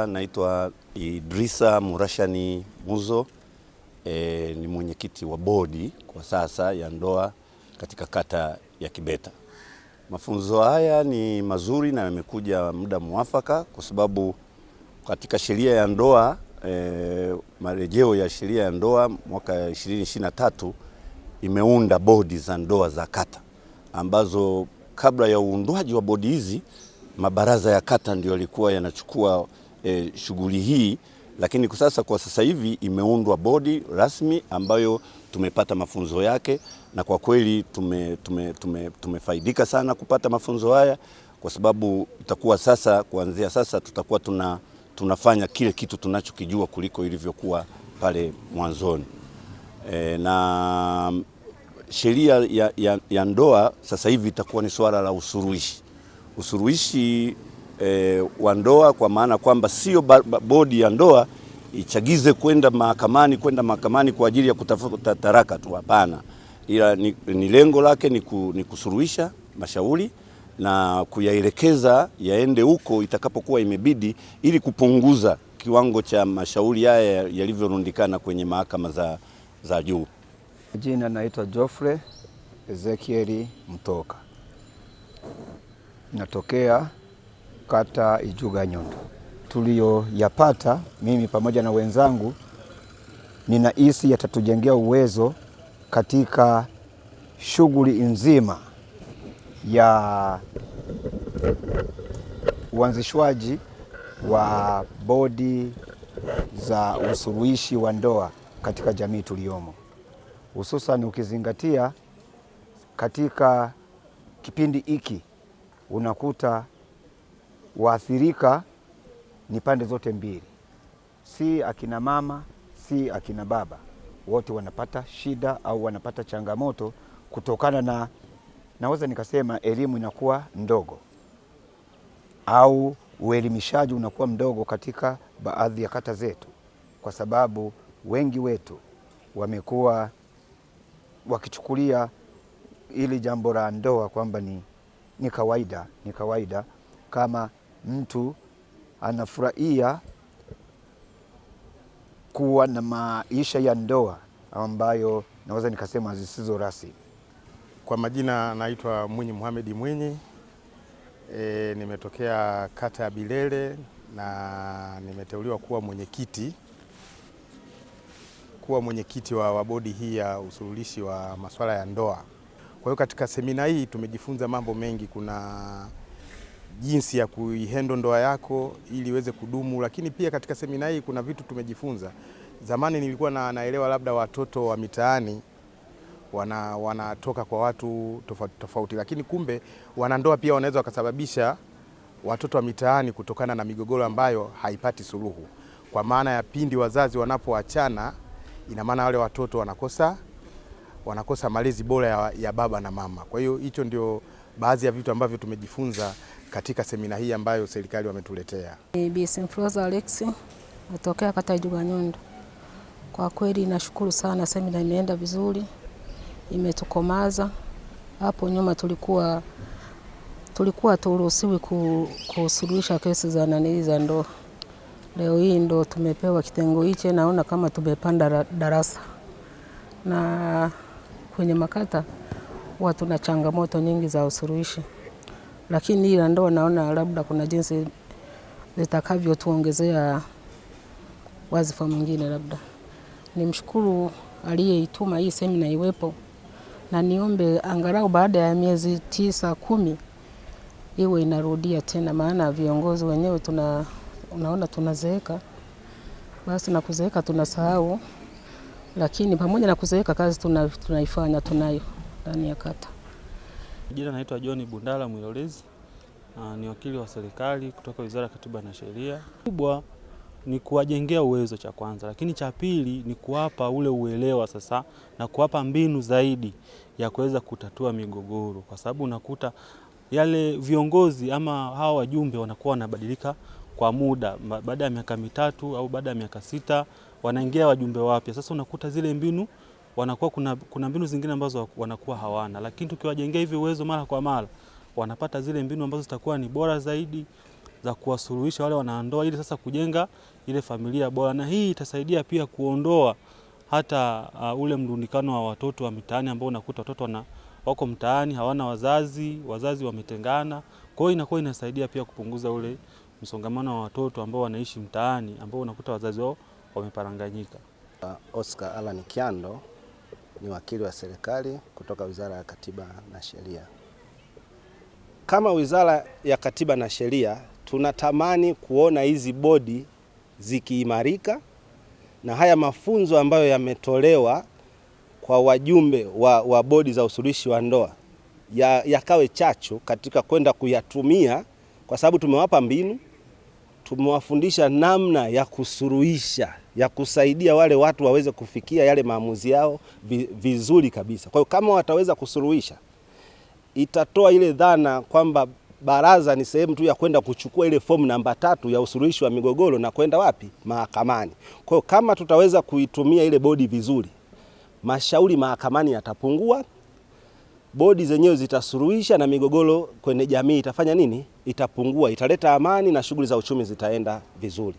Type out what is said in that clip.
Naitwa Idrisa Murashani Muzo, ni mwenyekiti wa bodi kwa sasa ya ndoa katika kata ya Kibeta. Mafunzo haya ni mazuri na yamekuja muda mwafaka kwa sababu katika sheria ya ndoa, marejeo ya sheria ya ndoa mwaka 2023 imeunda bodi za ndoa za kata, ambazo kabla ya uundwaji wa bodi hizi mabaraza ya kata ndio yalikuwa yanachukua shughuli hii, lakini kwa sasa hivi imeundwa bodi rasmi ambayo tumepata mafunzo yake, na kwa kweli tumefaidika sana kupata mafunzo haya, kwa sababu itakuwa sasa, kuanzia sasa tutakuwa tunafanya kile kitu tunachokijua kuliko ilivyokuwa pale mwanzoni. Na sheria ya ndoa sasa hivi itakuwa ni swala la usuluhishi wa ndoa, kwa maana kwamba sio bodi ya ndoa ichagize kwenda mahakamani kwa ajili ya kutafuta taraka tu, hapana, ila ni lengo lake ni kusuluhisha mashauri na kuyaelekeza yaende huko itakapokuwa imebidi, ili kupunguza kiwango cha mashauri haya yalivyorundikana kwenye mahakama za juu. Jina naitwa Geoffrey Ezekiel Mtoka, natokea kata Ijuga Nyundo. Tuliyoyapata mimi pamoja na wenzangu, ninahisi yatatujengea uwezo katika shughuli nzima ya uanzishwaji wa bodi za usuluhishi wa ndoa katika jamii tuliyomo, hususan ukizingatia katika kipindi hiki unakuta waathirika ni pande zote mbili, si akina mama si akina baba, wote wanapata shida au wanapata changamoto kutokana na, naweza nikasema, elimu inakuwa ndogo au uelimishaji unakuwa mdogo katika baadhi ya kata zetu, kwa sababu wengi wetu wamekuwa wakichukulia ili jambo la ndoa kwamba ni kawaida, kama mtu anafurahia kuwa na maisha ya ndoa ambayo naweza nikasema zisizo rasmi. Kwa majina naitwa Mwinyi Mohamed Mwinyi, nimetokea kata ya Bilele na nimeteuliwa kuwa mwenyekiti wa bodi hii ya usuluhishi wa masuala ya ndoa. Kwa hiyo katika semina hii tumejifunza mambo mengi. Kuna jinsi ya kuihandle ndoa yako ili iweze kudumu, lakini pia katika semina hii kuna vitu tumejifunza. Zamani nilikuwa naelewa labda watoto wa mitaani wanatoka kwa watu tofauti, lakini kumbe wanandoa pia wanaweza wakasababisha watoto wa mitaani kutokana na migogoro ambayo haipati suluhu. Kwa maana ya pindi wazazi wanapoachana, ina maana wale watoto wanakosa malezi bora ya baba na mama. Kwa hiyo hicho ndio baadhi ya vitu ambavyo tumejifunza katika semina hii ambayo serikali wametuletea. Bi Simfroza Alex, natokea kata Ijuga Nyundo. Kwa kweli nashukuru sana, semina imeenda vizuri, imetukomaza. Hapo nyuma tulikuwa turuhusiwi kusuluhisha kesi za ndoa. Leo hii ndo tumepewa kitengo hicho, naona kama tumepanda darasa. Na kwenye makata watu na changamoto nyingi za usuluhishi, lakini ila ndoa naona labda kuna jinsi zitakavyo tuongezea wazifa mwingine. Labda nimshukuru aliyeituma hii semina iwepo, na niombe angalau baada ya miezi 9-10 iwe inarudia tena, maana viongozi wenyewe unaona tunazeeka, basi na kuzeeka tunasahau, lakini pamoja na kuzeeka kazi tunaifanya tunayo ndani ya kata. Jina naitwa John Bundala Mwilolezi, ni wakili wa serikali kutoka Wizara ya Katiba na Sheria. Kubwa ni kuwajengea uwezo, cha kwanza, lakini cha pili ni kuwapa ule uelewa sasa na kuwapa mbinu zaidi ya kuweza kutatua migogoro, kwa sababu unakuta yale viongozi ama hawa wajumbe wanakuwa wanabadilika kwa muda, baada ya miaka 3 au baada ya miaka 6 wanaingia wajumbe wapya. Sasa unakuta zile mbinu wanakuwa kuna mbinu zingine ambazo wanakuwa hawana, lakini tukiwajengea hivi uwezo mara kwa mara, wanapata zile mbinu ambazo zitakuwa ni bora zaidi za kuwasuluhisha wale wanandoa ili sasa kujenga ile familia bora, na hii itasaidia pia kuondoa hata ule mrundikano wa watoto wa mitaani ambao unakuta watoto wako mtaani hawana wazazi wametengana. Kwa hiyo inakuwa inasaidia pia kupunguza ule msongamano wa watoto ambao wanaishi mtaani ambao unakuta wazazi wao wameparanganyika. Oscar Alan Kyando ni wakili wa serikali kutoka Wizara ya Katiba na Sheria. Kama Wizara ya Katiba na Sheria tunatamani kuona hizi bodi zikiimarika na haya mafunzo ambayo yametolewa kwa wajumbe wa bodi za usuluhishi wa ndoa yakawe chachu katika kwenda kuyatumia, kwa sababu tumewapa mbinu, tumewafundisha namna ya kusuluhisha, ya kusaidia wale watu waweze kufikia yale maamuzi yao vizuri kabisa. Kwa hiyo kama wataweza kusuluhisha, itatoa ile dhana kwamba baraza ni sehemu tu ya kwenda kuchukua ile fomu namba 3 ya usuluhishi wa migogoro na kwenda wapi? Mahakamani. Kwa hiyo kama tutaweza kuitumia ile bodi vizuri, mashauri mahakamani yatapungua, bodi zenyewe zitasuluhisha na migogoro kwenye jamii itafanya nini? Itapungua, italeta amani na shughuli za uchumi zitaenda vizuri.